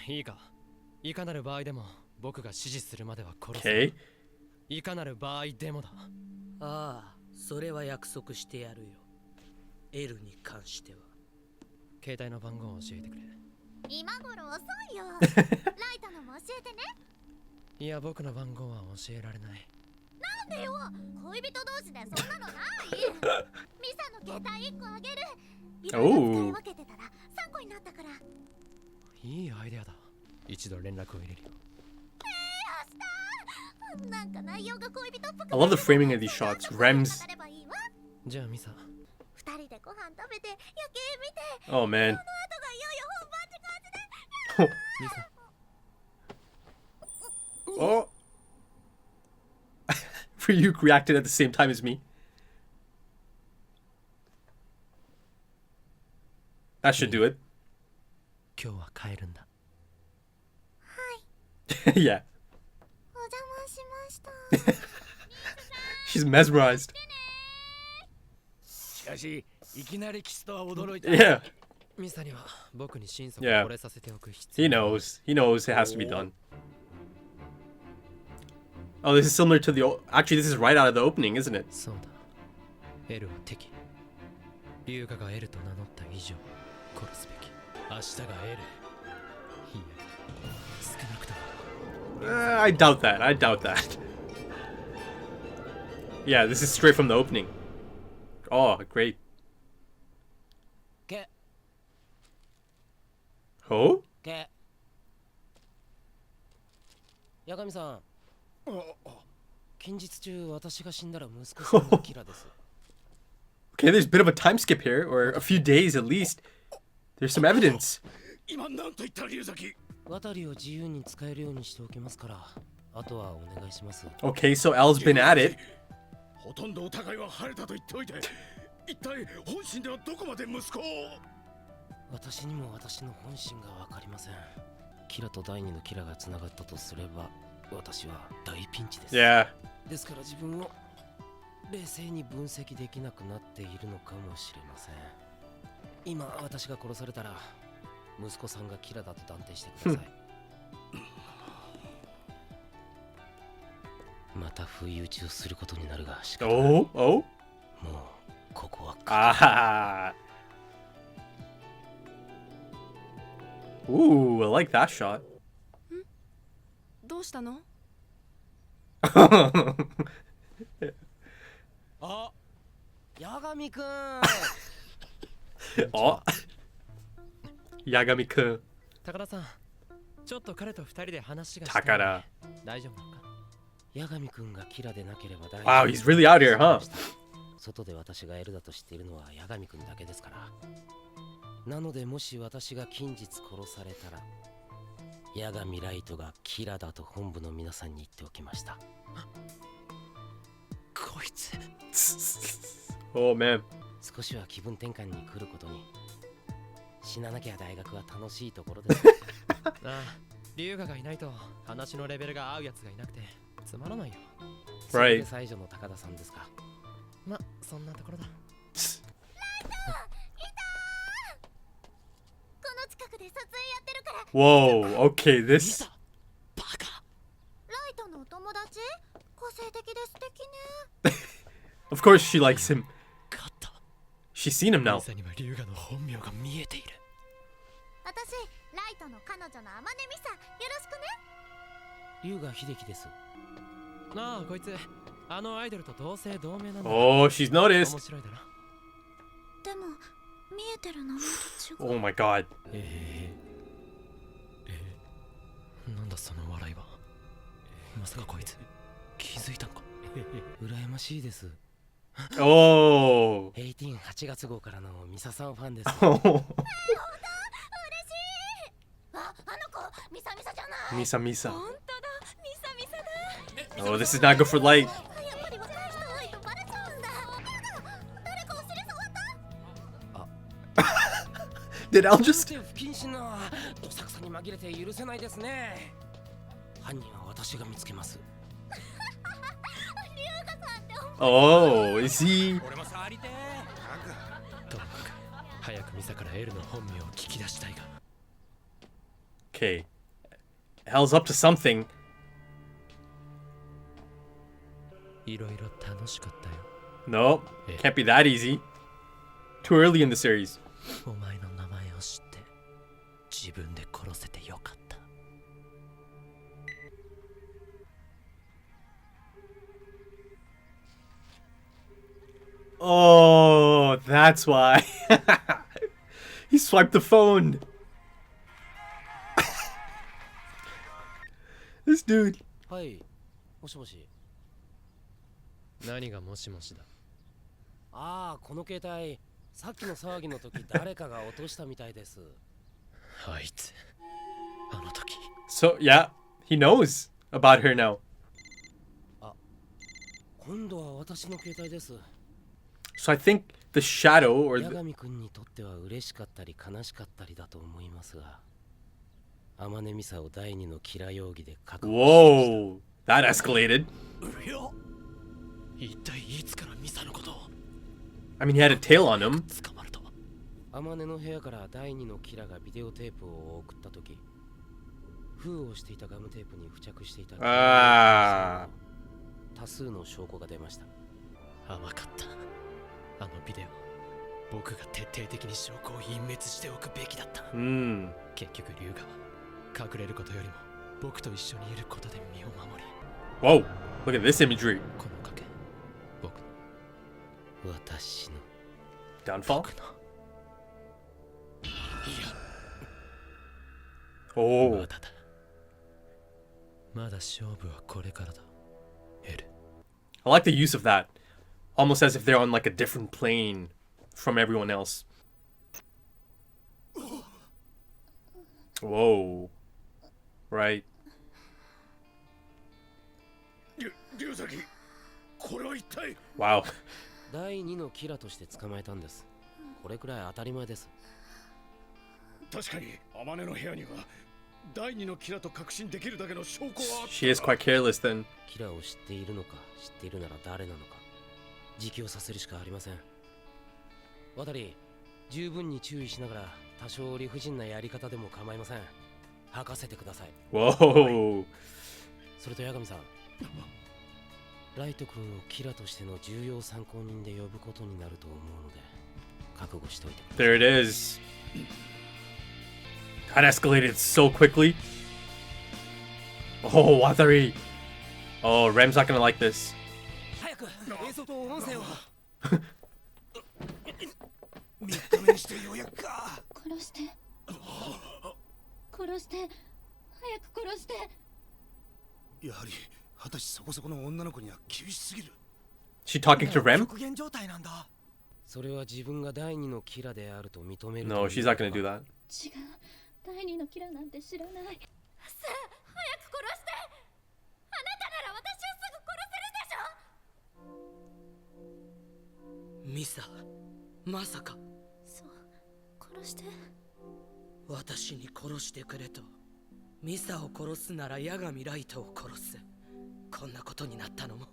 いいか。いかなる場合でも僕が指示するまでは殺す。Okay. いかなる場合でもだ。ああ、それは約束してやるよ。L に関しては。携帯の番号を教えてくれ。今頃遅いよ。ライトのも教えてね。いや、僕の番号は教えられない。なんでよ、恋人同士でそんなのない。ミサの携帯1個あげる。いろいろ使い分けてたら3個になったから。いいアイデアだ。一度連絡を入れるよ。明日なんか内容が恋人っぽく。 I love the framing of these shots. Rems. じゃあミサ、2人でご飯食べて夜景見て。 Oh man. その後がいよいよ本番って感じで。ミサ。Oh. Ryuk reacted at the same time as me. That should do it. 今日は帰るんだ。Yeah. お邪魔しました。She's mesmerized. しかし、いきなりキスとは驚いた。Yeah. ミサには僕に心底 Yeah. 惚れさせておく必 He 要。 knows. He knows it has to be done. Oh, this is similar to the... Actually, this is right out of the opening, isn't it? そうだ。L は敵。龍河が L と名乗った以上、殺すべき。明日が L。いや、少なくとも。I doubt that. I doubt that. Yeah, this is straight from the opening. Oh, great. け、 Oh? け。八神さん。近日中、私が死んだら息子さんがキラです。Okay, there's a bit of a time skip here, or a few days at least. There's some evidence. 今なんと言った龍崎。渡りを自由に使えるようにしておきますから、あとはお願いします。Okay, so L's been at it. ほとんどお互いは晴れたと言っておいて、一体本心ではどこまで息子を。私にも私の本心がわかりません。キラと第二のキラがつながったとすれば、私は大ピンチです。Yeah. ですから自分を冷静に分析できなくなっているのかもしれません。今私が殺されたら息子さんがキラだと断定してください。また不意打ちをすることになるがしかたない。Oh, oh. もうここは Ah. Ooh, I like that shot. どうしたの？あ、八神くん。Oh. Yagami-kun. 高田さん、ちょっと彼と二人で話がしたい。 Takara. 大丈夫なのか。八神くんがキラでなければ大丈夫。 Wow, he's really out here, huh? 外で私が L だと知っているのは八神くんだけですから。なのでもし私が近日殺されたら、八神ライトがキラだと本部の皆さんに言っておきました。こいつ。Oh, man. 少しは気分転換に来ることに。死ななきゃ大学は楽しいところです。ああ、龍河がいないと話のレベルが合うやつがいなくてつまらないよ。それで最初の高田さんですか。ま、そんなところだ。この近くで撮影やってるから。 Whoa, okay, this. バカ。ライトのお友達？個性的で素敵ね。Of course she likes him. 勝った。She's seen him now. ミサには龍河の本名が見えている。私、ライトの彼女の天音ミサ、よろしくね。龍河秀樹です。なあ、こいつ、あのアイドルと同姓同名なんだ。 Oh, she's 面 noticed. 白いだろ。でも、見えてる名前と違う。 Oh my god. なんだその笑いは。まさかこいつ、気づいたのか。羨ましいです。Oh. 8月号からのミサさんファンです。あ、あの子、ミサミサじゃない。 Misa Misa. 本当だ、ミサミサだ。 Oh, this is not good for light. やっぱり若い人多いとバレちゃうんだ。誰かお尻触った？ Did L just... 不謹慎などさくさに紛れて許せないですね。犯人は私が見つけます。Oh, is he... 俺も触りてー。ともかく、早くミサから L の本名を聞き出したいが。 Okay. hell's up to something. いろいろ楽しかったよ。 No, can't be that easy. Too early in the series. お前の名前を知って自分で殺せてよかった。 Oh, that's why. He swiped the phone. This dude. はい、もしもし。何がもしもしだ。ああ、この携帯、さっきの騒ぎの時誰かが落としたみたいです。あいつ、あの時。 So, yeah, he knows about her now. 今度は私の携帯です。 So I think the shadow or 八 the, 神君にとっては嬉しかったり悲しかったりだと思いますが、天音美沙を第二のキラ容疑で確保しました。 Whoa, that escalated. 一体いつからミサのことを I mean, he had a tail on him. 捕まると。天音の部屋から第二のキラがビデオテープを送った時、封をしていたガムテープに付着していた多数の証拠が出ました。甘かった。あのビデオ、僕が徹底的に証拠を隠滅しておくべきだった。 Hmm. 結局龍河は隠れることよりも僕と一緒にいることで身を守り、 Whoa, look at this imagery. この賭け、僕の私の Downfall? 僕の Oh. まだだ。まだ勝負はこれからだ。エル。 I like the use of that. Almost as if they're on like a different plane from everyone else. Whoa. Right. 龍崎、これは一体。 Wow. 第二のキラとして捕まえたんです。これくらい当たり前です。確かに天音の部屋には第二のキラと確信できるだけの証拠はあった。 She is quite careless then. キラを知っているのか、知っているなら誰なのか、自供させるしかありません。渡り、十分に注意しながら多少理不尽なやり方でも構いません。吐かせてください。 Whoa. それと八神さん、ライト君をキラとしての重要参考人で呼ぶことになると思うので覚悟しておいてください。 There it is. That escalated so quickly. Oh, Watari. Oh, Rem's not gonna like this. 早く映像と音声を。3日目にしてようやくか。殺して殺して早く殺して。やはり二十歳そこそこの女の子には厳しすぎる。 She talking to Rem? 極限状態なんだ。それは自分が第二のキラであると認める。 No, she's not gonna do that. 違う、第二のキラなんて知らない。さあ早く殺して。あなたなら私をすぐ殺せるでしょ。ミサ、まさか。そう殺して。私に殺してくれと。ミサを殺すなら八神ライトを殺す。こんなことになったのも。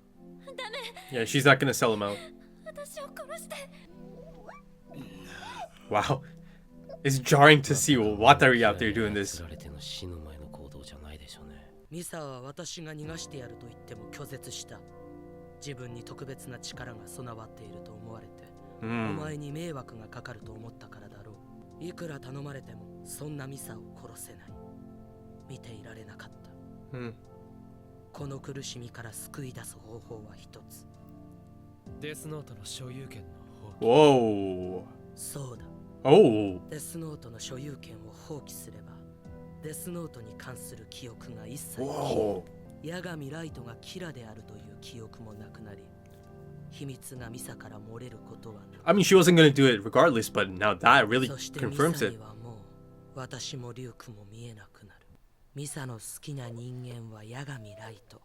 ダメ。 Yeah, she's not gonna sell him out. 私を殺して。 Wow. It's jarring to see Watari out there doing this. 釣られての死の前の行動じゃないでしょうね。ミサは私が逃がしてやると言っても拒絶した。自分に特別な力が備わっていると思われて、お前に迷惑がかかると思ったからだろう。いくら頼まれてもそんなミサを殺せない。見ていられなかった。この苦しみから救い出す方法は一つ。デスノートの所有権のWhoa. 放棄。そうだ。Oh. デスノートの所有権を放棄すれば、デスノートに関する記憶が一切消 Whoa. え、八神ライトがキラであるという記憶もなくなり、秘密がミサから漏れることはない。 I mean, she wasn't gonna do it regardless, but now that really そしてミ confirms サ it. にはもう私もリュウクも見えなくなる。ミサの好きな人間は八神ライト。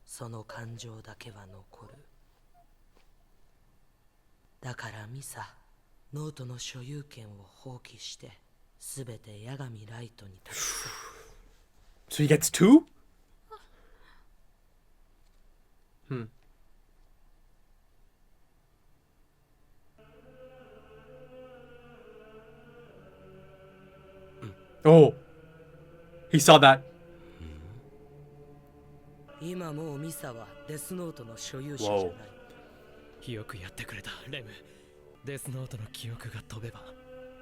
その感情だけは残る。だからミサ、ノートの所有権を放棄して、すべて八神ライトに託す。 So he gets two? Oh. He saw that. 今もうミサはデスノートの所有者じゃない。よくやってくれたレム。デスノートの記憶が飛べば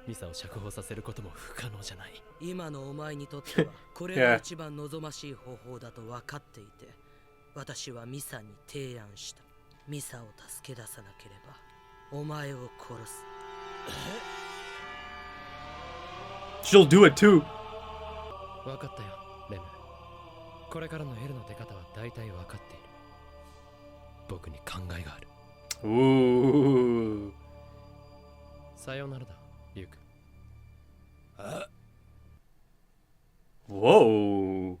ミサを釈放させることも不可能じゃない。今のお前にとってはこれが一番望ましい方法だと分かっていて、私はミサに提案した。ミサを助け出さなければお前を殺す。She'll do it too. 分かったよレム。これからのエルの出方は大体分かっている。僕に考えがある。Ooh. さようならだリュウク。Whoa.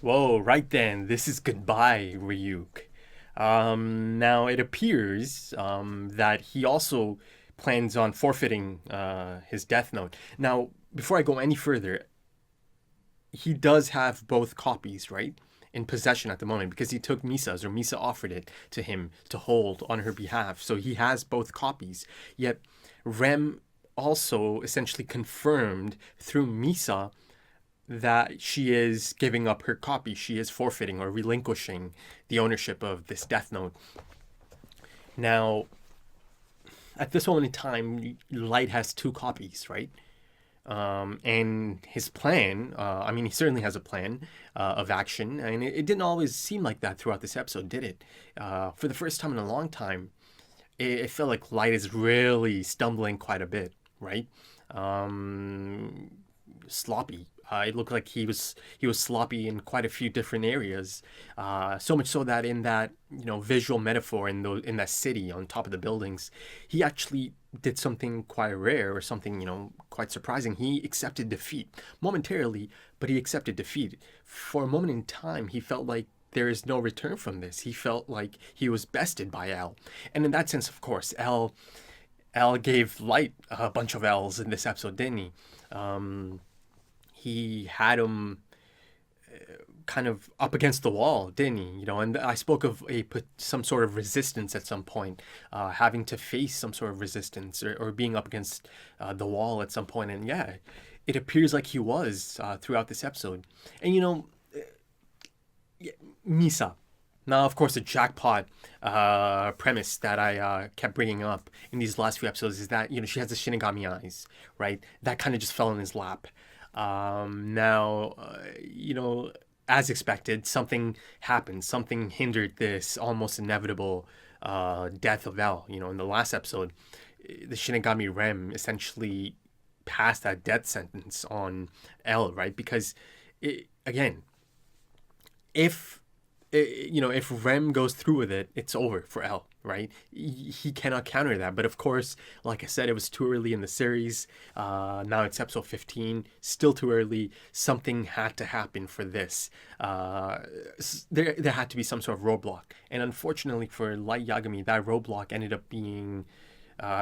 Whoa, right then. This is goodbye, Ryuk. Now it appears that he also plans on forfeiting his death note. Now, before I go any further, he does have both copies, right? In possession at the moment because he took Misa's, or Misa offered it to him to hold on her behalf. So he has both copies. Yet Rem also essentially confirmed through Misa that she is giving up her copy. She is forfeiting or relinquishing the ownership of this death note. Now, at this moment in time, Light has two copies, right? And his plan, I mean, he certainly has a plan of action, and it didn't always seem like that throughout this episode, did it? For the first time in a long time, it felt like Light is really stumbling quite a bit, right? Sloppy. It looked like he was sloppy in quite a few different areas. So much so that in that visual metaphor in that city on top of the buildings, he actually did something quite rare or something quite surprising. He accepted defeat momentarily, but he accepted defeat. For a moment in time, he felt like there is no return from this. He felt like he was bested by L, and in that sense, of course, L gave Light a bunch of L's in this episode, didn't he? He had him kind of up against the wall, didn't he? And I spoke of some sort of resistance at some point, having to face some sort of resistance or being up against the wall at some point. And yeah, it appears like he was throughout this episode. And Misa. Now, of course, the jackpot premise that I kept bringing up in these last few episodes is that she has the Shinigami eyes, right? That kind of just fell in his lap. Now, as expected, something happened. Something hindered this almost inevitable death of L. In the last episode, the Shinigami Rem essentially passed that death sentence on L, right? Because, if Rem goes through with it, it's over for L, right? He cannot counter that. But of course, like I said, it was too early in the series. Now it's episode 15. Still too early. Something had to happen for this. There had to be some sort of roadblock. And unfortunately for Light Yagami, that roadblock ended up being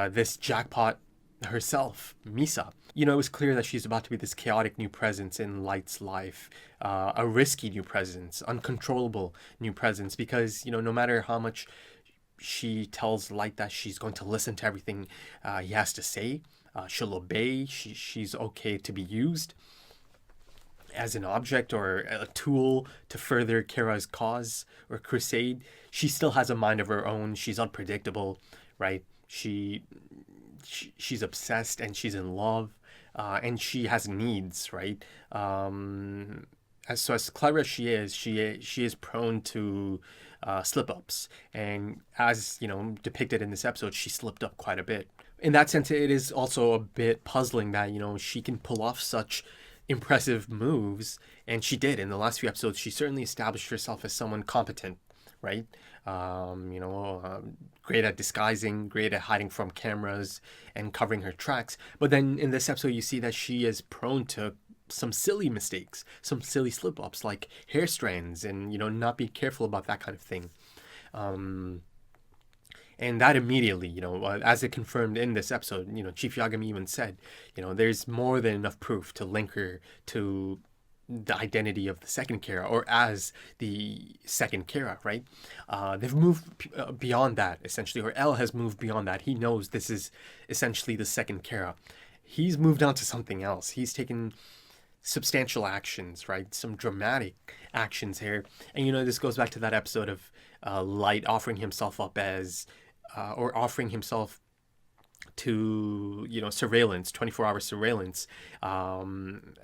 this jackpot herself, Misa. It was clear that she's about to be this chaotic new presence in Light's life, a risky new presence, uncontrollable new presence, because, no matter how much she tells Light that she's going to listen to everything he has to say, she'll obey, she's okay to be used as an object or a tool to further Kira's cause or crusade. She still has a mind of her own. She's unpredictable, right? She's obsessed and she's in love, and she has needs, right? As clever as she is prone to slip-ups, and as depicted in this episode, she slipped up quite a bit. In that sense, it is also a bit puzzling that she can pull off such impressive moves, and she did in the last few episodes. She certainly established herself as someone competent, right? Great at disguising, great at hiding from cameras and covering her tracks. But then in this episode, you see that she is prone to some silly mistakes, some silly slip-ups like hair strands and, not being careful about that kind of thing. And that immediately, as it confirmed in this episode, Chief Yagami even said, there's more than enough proof to link her to the identity of the second Kira, or as the second Kira, right? They've moved beyond that, essentially, or L has moved beyond that. He knows this is essentially the second Kira. He's moved on to something else. He's taken substantial actions, right? Some dramatic actions here. And, you know, this goes back to that episode of Light offering himself up as, or offering himself to, you know, surveillance, 24-hour surveillance, and,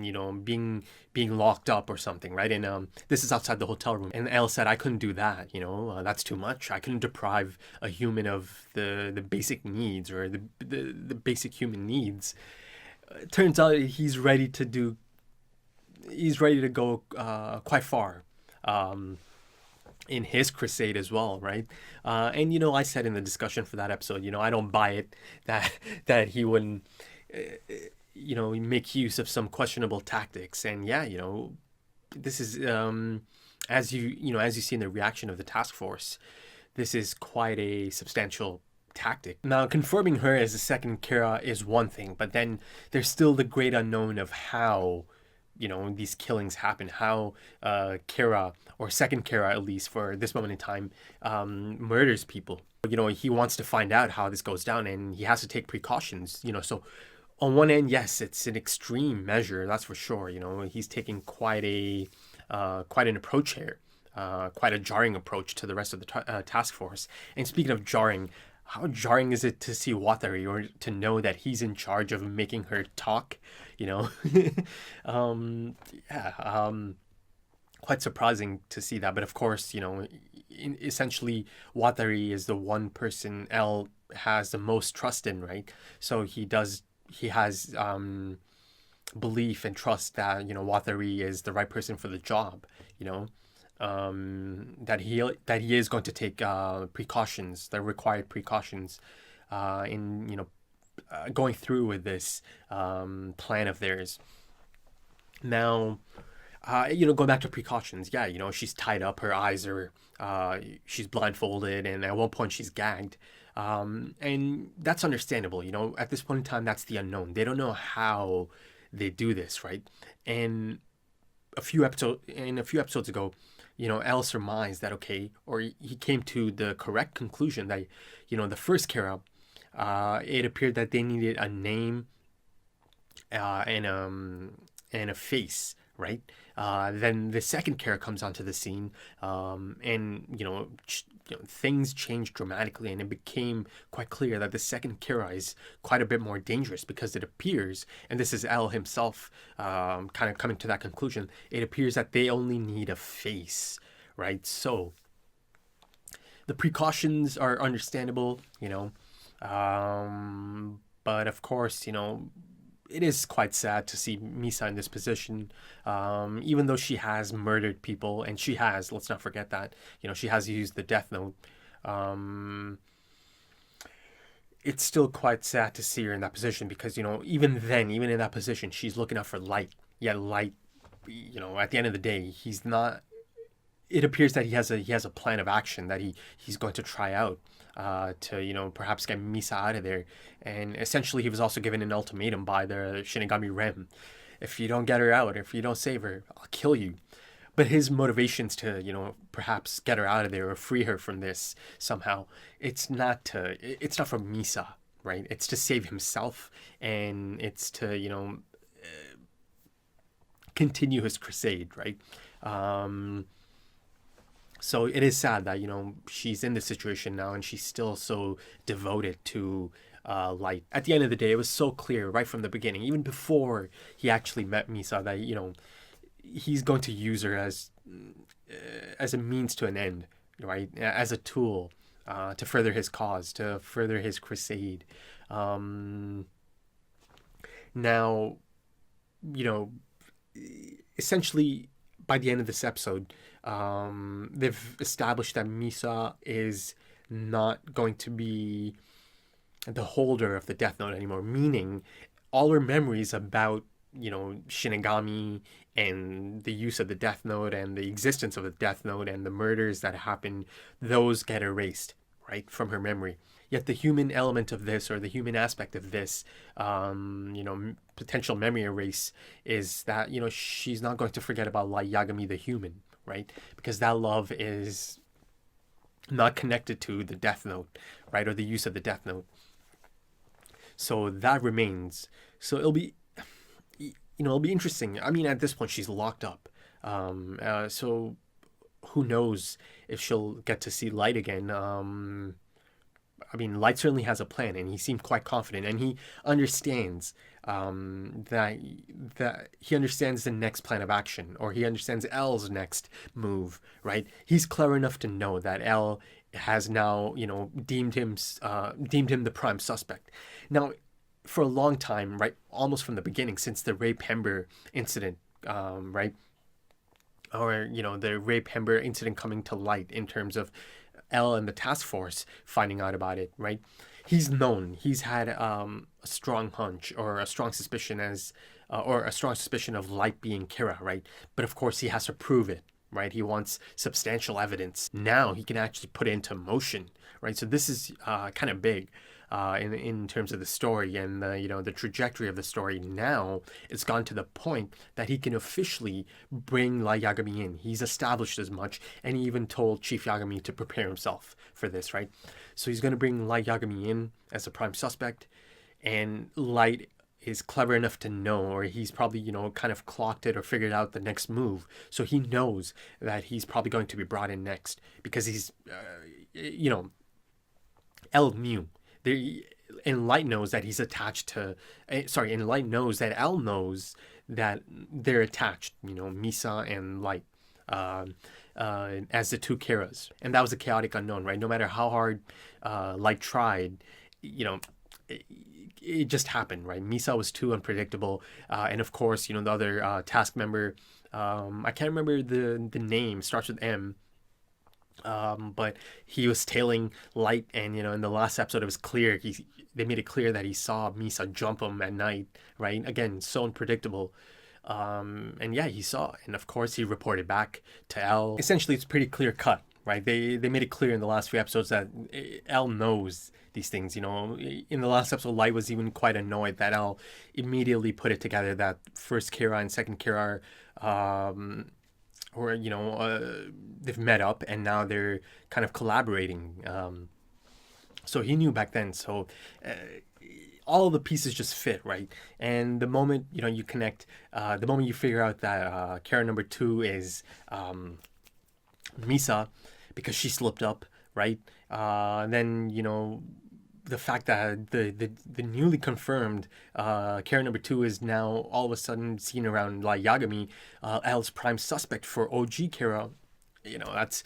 you know, being locked up or something, right? And this is outside the hotel room. And Elle said, I couldn't do that, you know, that's too much. I couldn't deprive a human of the basic needs, or the basic human needs. It turns out he's ready to go quite far in his crusade as well, right? And, you know, I said in the discussion for that episode, you know, I don't buy it that he wouldn't, you know, make use of some questionable tactics. And yeah, you know, this is, as you see in the reaction of the task force, this is quite a substantial tactic. Now, confirming her as the second Kara is one thing, but then there's still the great unknown of how, you know, these killings happen, how Kara, or second Kara at least for this moment in time, murders people. You know, he wants to find out how this goes down, and he has to take precautions, you know. So on one end, yes, it's an extreme measure, that's for sure. You know, he's taking quite an approach here, quite a jarring approach to the rest of the task force. And speaking of jarring, how jarring is it to see Watari, or to know that he's in charge of making her talk, you know? Quite surprising to see that. But of course, you know, essentially Watari is the one person Elle has the most trust in, right? So he has belief and trust that, you know, Watari is the right person for the job, you know. That he is going to take precautions, the required precautions, in, you know, going through with this plan of theirs. Now, you know, going back to precautions, yeah, you know, she's tied up, her eyes are, she's blindfolded, and at one point she's gagged. And that's understandable, you know, at this point in time, that's the unknown. They don't know how they do this, right? And a few episodes ago, you know, Elle surmised that, okay, or he came to the correct conclusion that, you know, the first Kara, it appeared that they needed a name and a face, right? Then the second Kara comes onto the scene, and, you know, things changed dramatically, and it became quite clear that the second Kara is quite a bit more dangerous, because it appears, and this is Elle himself kind of coming to that conclusion, it appears that they only need a face, right? So the precautions are understandable, you know, but of course, you know, it is quite sad to see Misa in this position, even though she has murdered people, and she has, let's not forget that, you know, she has used the Death Note. It's still quite sad to see her in that position, because, you know, even in that position, she's looking out for Light. Yet Light, you know, at the end of the day, he's not. It appears that he has a plan of action that he's going to try out, to, you know, perhaps get Misa out of there. And essentially, he was also given an ultimatum by the Shinigami Rem: if you don't get her out, if you don't save her, I'll kill you. But his motivations to, you know, perhaps get her out of there or free her from this somehow, it's not for Misa, right? It's to save himself, and it's to, you know, continue his crusade, right? So it is sad that, you know, she's in this situation now, and she's still so devoted to Light. At the end of the day, it was so clear right from the beginning, even before he actually met Misa, that, you know, he's going to use her as a means to an end, right? As a tool to further his cause, to further his crusade. Now, you know, essentially by the end of this episode, they've established that Misa is not going to be the holder of the Death Note anymore, meaning all her memories about, you know, Shinigami and the use of the Death Note and the existence of the Death Note and the murders that happened, those get erased, right, from her memory. Yet the human element of this, or the human aspect of this, you know, potential memory erase, is that, you know, she's not going to forget about Light Yagami the human, right? Because that love is not connected to the Death Note, right, or the use of the Death Note. So that remains. So it'll be, it'll be interesting. I mean, at this point, she's locked up. So who knows if she'll get to see Light again. I mean, Light certainly has a plan, and he seemed quite confident, and he understands that he understands the next plan of action, or he understands L's next move, right? He's clever enough to know that L has now, deemed him the prime suspect. Now, for a long time, right, almost from the beginning, since the Ray Pember incident, right, or the Ray Pember incident coming to light in terms of L and the task force finding out about it, right? He's had a strong hunch or a strong suspicion of Light being Kira, right? But of course he has to prove it, right? He wants substantial evidence. Now he can actually put it into motion, right? So this is kind of big in terms of the story and the trajectory of the story. Now it's gone to the point that he can officially bring Light Yagami in. He's established as much, and he even told Chief Yagami to prepare himself for this, right? So he's going to bring Light Yagami in as a prime suspect, and Light is clever enough to know, or he's probably, kind of clocked it or figured out the next move. So he knows that he's probably going to be brought in next because he's, L knew. And Light knows that he's attached to, and Light knows that L knows that they're attached, Misa and Light, as the two Kiras. And that was a chaotic unknown, right? No matter how hard Light tried, it just happened, right? Misa was too unpredictable. And of course, the other task member, I can't remember the name, starts with M. But he was tailing Light, and in the last episode it was clear they made it clear that he saw Misa jump him at night, right? Again, so unpredictable. And yeah, he saw, and of course he reported back to L. Essentially, it's pretty clear cut, right? They made it clear in the last few episodes that L knows these things. In the last episode, Light was even quite annoyed that L immediately put it together that first Kira and second Kira they've met up and now they're kind of collaborating. So he knew back then. So all the pieces just fit, right? And the moment you connect, the moment you figure out that Kara number 2 is Misa because she slipped up, right? Then the fact that the newly confirmed Kara number 2 is now all of a sudden seen around Light Yagami, L's prime suspect for OG Kara, that's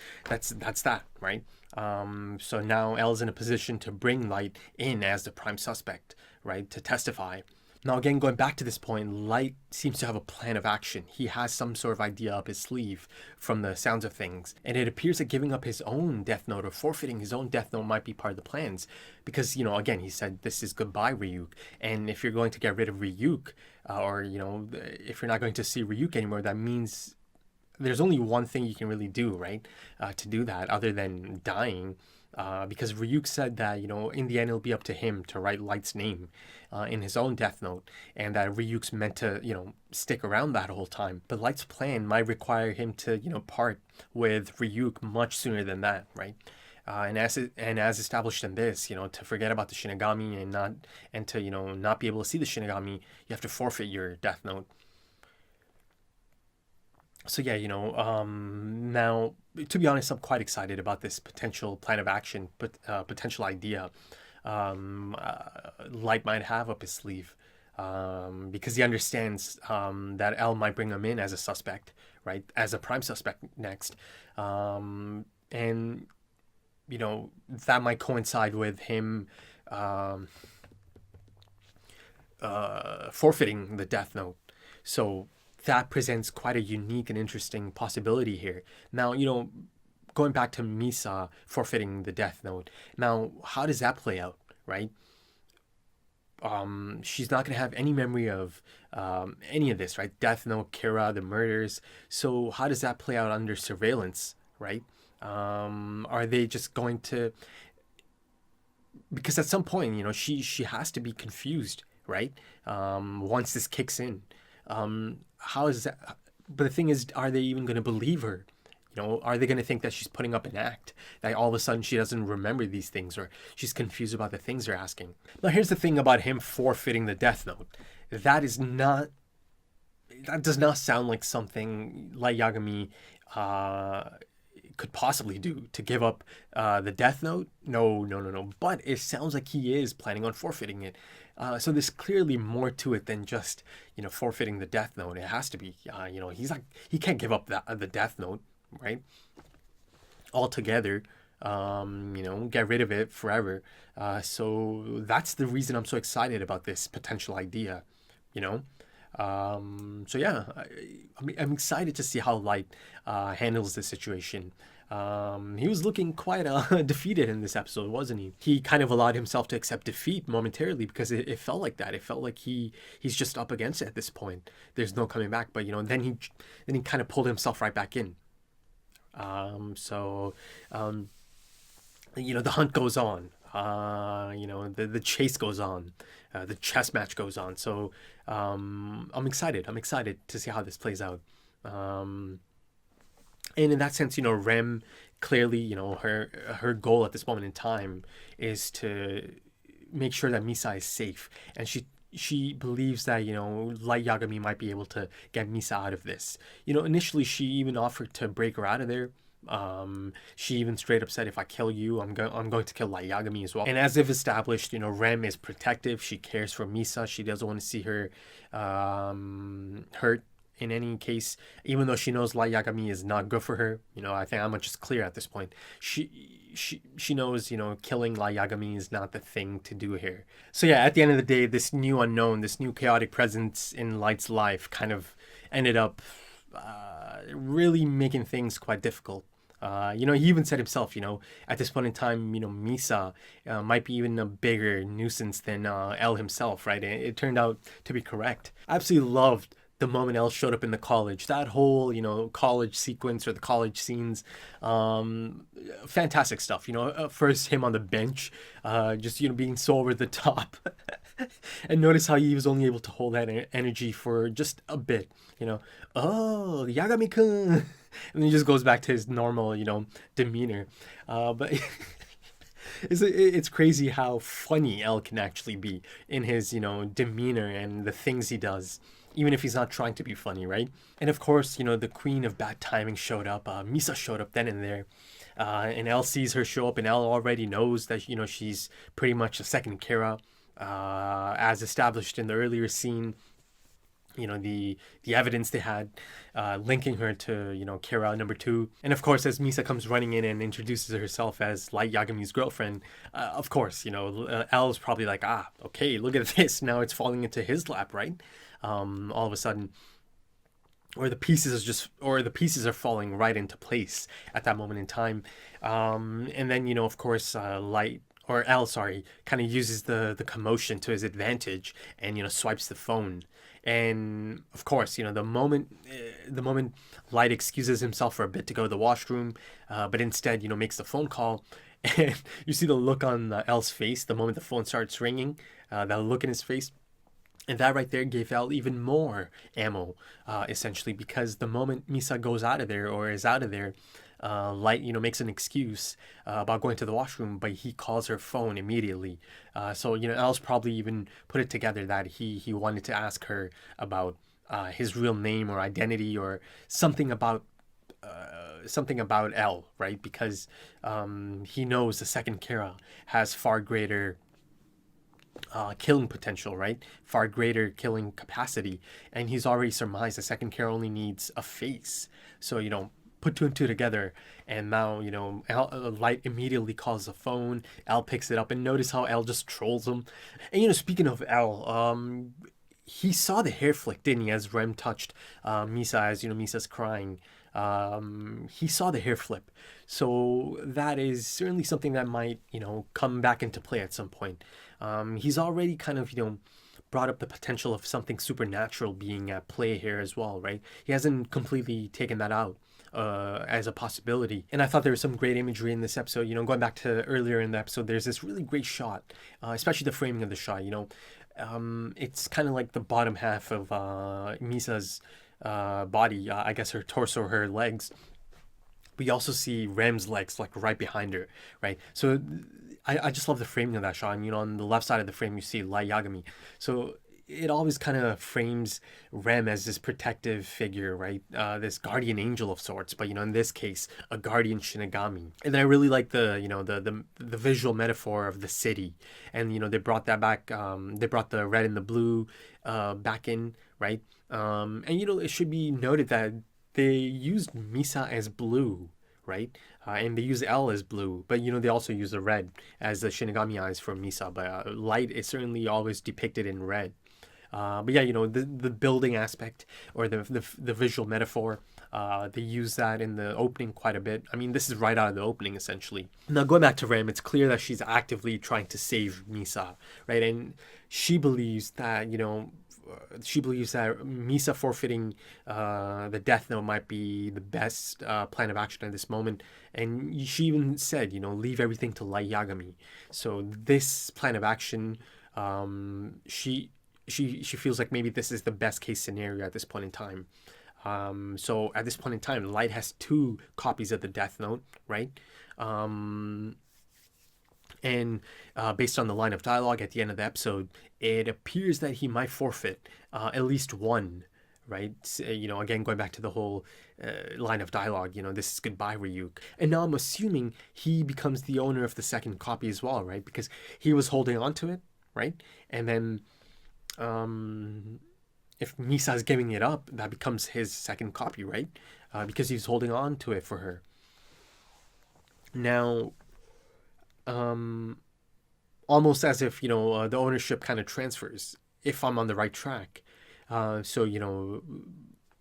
that, right? So now L's in a position to bring Light in as the prime suspect, right, to testify. Now again, going back to this point, Light seems to have a plan of action. He has some sort of idea up his sleeve from the sounds of things. And it appears that giving up his own death note or forfeiting his own death note might be part of the plans. Because, again, he said, this is goodbye, Ryuk. And if you're going to get rid of Ryuk, or, if you're not going to see Ryuk anymore, that means there's only one thing you can really do, right, to do that other than dying. Because Ryuk said that, in the end, it'll be up to him to write Light's name in his own death note, and that Ryuk's meant to, stick around that whole time. But Light's plan might require him to, part with Ryuk much sooner than that, right? And as established in this, to forget about the Shinigami and to not be able to see the Shinigami, you have to forfeit your death note. So yeah, now, to be honest, I'm quite excited about this potential plan of action, but potential idea Light might have up his sleeve, because he understands that L might bring him in as a suspect, right, as a prime suspect next, and that might coincide with him forfeiting the death note. So that presents quite a unique and interesting possibility here. Now, going back to Misa forfeiting the death note, now, how does that play out, right? She's not going to have any memory of any of this, right? Death note, Kira, the murders. So how does that play out under surveillance, right? Are they just going to... Because at some point, she has to be confused, right? Once this kicks in. How is that? But the thing is, are they even going to believe her? Are they going to think that she's putting up an act, that all of a sudden she doesn't remember these things, or she's confused about the things they're asking? Now, here's the thing about him forfeiting the death note. That is not that does not sound like something Light Yagami could possibly do, to give up the Death Note. No, no, no, no. But it sounds like he is planning on forfeiting it. So there's clearly more to it than just, forfeiting the Death Note. It has to be, he can't give up the Death Note, right? Altogether, get rid of it forever. So that's the reason I'm so excited about this potential idea, So yeah, I'm excited to see how Light handles the situation. He was looking quite defeated in this episode, wasn't he? He kind of allowed himself to accept defeat momentarily, because it felt like that. It felt like he's just up against it at this point. There's no coming back. But then he kind of pulled himself right back in. The hunt goes on. The chase goes on. The chess match goes on. So I'm excited. I'm excited to see how this plays out. And in that sense, Rem clearly, her goal at this moment in time is to make sure that Misa is safe, and she believes that Light Yagami might be able to get Misa out of this. Initially she even offered to break her out of there. She even straight up said, if I kill you, I'm going to kill Light Yagami as well. And as if established, Rem is protective. She cares for Misa. She doesn't want to see her hurt in any case, even though she knows Light Yagami is not good for her. I think I'm just clear at this point. She knows, killing Light Yagami is not the thing to do here. So yeah, at the end of the day, this new unknown, this new chaotic presence in Light's life kind of ended up really making things quite difficult. He even said himself, at this point in time, Misa might be even a bigger nuisance than L himself, right? It turned out to be correct. I absolutely loved the moment L showed up in the college. That whole, college sequence, or the college scenes, fantastic stuff. First him on the bench, just, being so over the top. And notice how he was only able to hold that energy for just a bit, oh, Yagami-kun. And then he just goes back to his normal, demeanor. But it's crazy how funny L can actually be in his, demeanor and the things he does, even if he's not trying to be funny, right? And of course, the queen of bad timing showed up. Misa showed up then and there. And L sees her show up, and L already knows that, she's pretty much a second Kira. As established in the earlier scene, the evidence they had linking her to, Kira number 2. And of course, as Misa comes running in and introduces herself as Light Yagami's girlfriend, of course, L's probably like, okay, look at this. Now it's falling into his lap, right? All of a sudden, or the pieces are falling right into place at that moment in time. And then, of course, L, kind of uses the commotion to his advantage and, swipes the phone. And of course, the moment Light excuses himself for a bit to go to the washroom, but instead, makes the phone call. And you see the look on L's face the moment the phone starts ringing, that look in his face. And that right there gave L even more ammo, essentially, because the moment Misa goes out of there, or is out of there, Light, makes an excuse about going to the washroom, but he calls her phone immediately. So, L's probably even put it together that he wanted to ask her about his real name or identity, or something about L, right? Because he knows the second Kira has far greater killing potential, right? Far greater killing capacity. And he's already surmised the second Kira only needs a face. So, put 2 and 2 together, and now, Light immediately calls the phone. L picks it up, and notice how L just trolls him. And, speaking of L, he saw the hair flick, didn't he, as Rem touched Misa, as, Misa's crying. He saw the hair flip. So that is certainly something that might, come back into play at some point. He's already kind of, brought up the potential of something supernatural being at play here as well, right? He hasn't completely taken that out as a possibility. And I thought there was some great imagery in this episode. Going back to earlier in the episode, there's this really great shot, especially the framing of the shot. It's kind of like the bottom half of Misa's body, I guess her torso, her legs. We also see Rem's legs like right behind her, right? So I just love the framing of that shot. And, on the left side of the frame, you see Light Yagami. So it always kind of frames Rem as this protective figure, right? This guardian angel of sorts, but in this case, a guardian Shinigami. And then I really like the visual metaphor of the city, and they brought that back. They brought the red and the blue back in, right? And it should be noted that they used Misa as blue, right? And they use L as blue, but they also use the red as the Shinigami eyes for Misa. But light is certainly always depicted in red. But yeah, the building aspect or the visual metaphor, they use that in the opening quite a bit. I mean, this is right out of the opening essentially. Now going back to Rem, it's clear that she's actively trying to save Misa, right? And she believes that Misa forfeiting the Death Note might be the best plan of action at this moment. And she even said, leave everything to Light Yagami. So this plan of action, she feels like maybe this is the best case scenario at this point in time. So at this point in time, Light has 2 copies of the Death Note, right? And based on the line of dialogue at the end of the episode, it appears that he might forfeit at least one, right? Again, going back to the whole line of dialogue, this is goodbye, Ryuk. And now I'm assuming he becomes the owner of the second copy as well, right? Because he was holding on to it, right? And then if Misa is giving it up, that becomes his second copy, right? Because he's holding on to it for her. Now, almost as if the ownership kind of transfers if I'm on the right track. So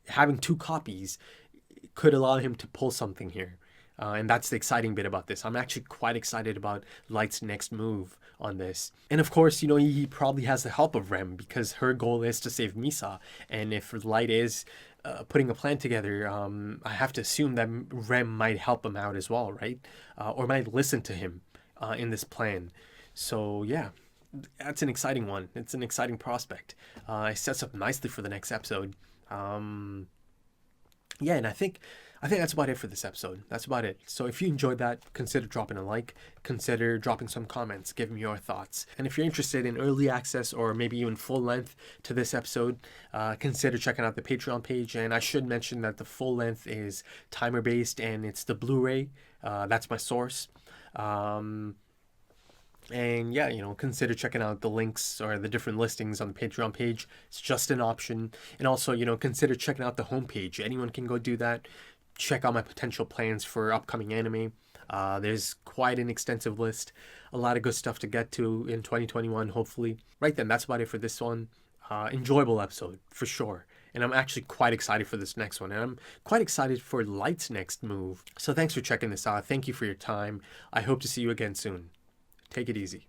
having 2 copies could allow him to pull something here. And that's the exciting bit about this. I'm actually quite excited about Light's next move on this. And of course, he probably has the help of Rem because her goal is to save Misa. And if Light is putting a plan together, I have to assume that Rem might help him out as well, right? Or might listen to him in this plan. So yeah, that's an exciting one. It's an exciting prospect. It sets up nicely for the next episode. Yeah, and I think that's about it for this episode. That's about it. So if you enjoyed that, consider dropping a like, consider dropping some comments, give me your thoughts. And if you're interested in early access or maybe even full length to this episode, consider checking out the Patreon page. And I should mention that the full length is timer based and it's the Blu-ray. That's my source. And yeah, consider checking out the links or the different listings on the Patreon page. It's just an option. And also, consider checking out the homepage. Anyone can go do that. Check out my potential plans for upcoming anime. There's quite an extensive list. A lot of good stuff to get to in 2021, hopefully. Right then, that's about it for this one. Enjoyable episode, for sure. And I'm actually quite excited for this next one. And I'm quite excited for Light's next move. So thanks for checking this out. Thank you for your time. I hope to see you again soon. Take it easy.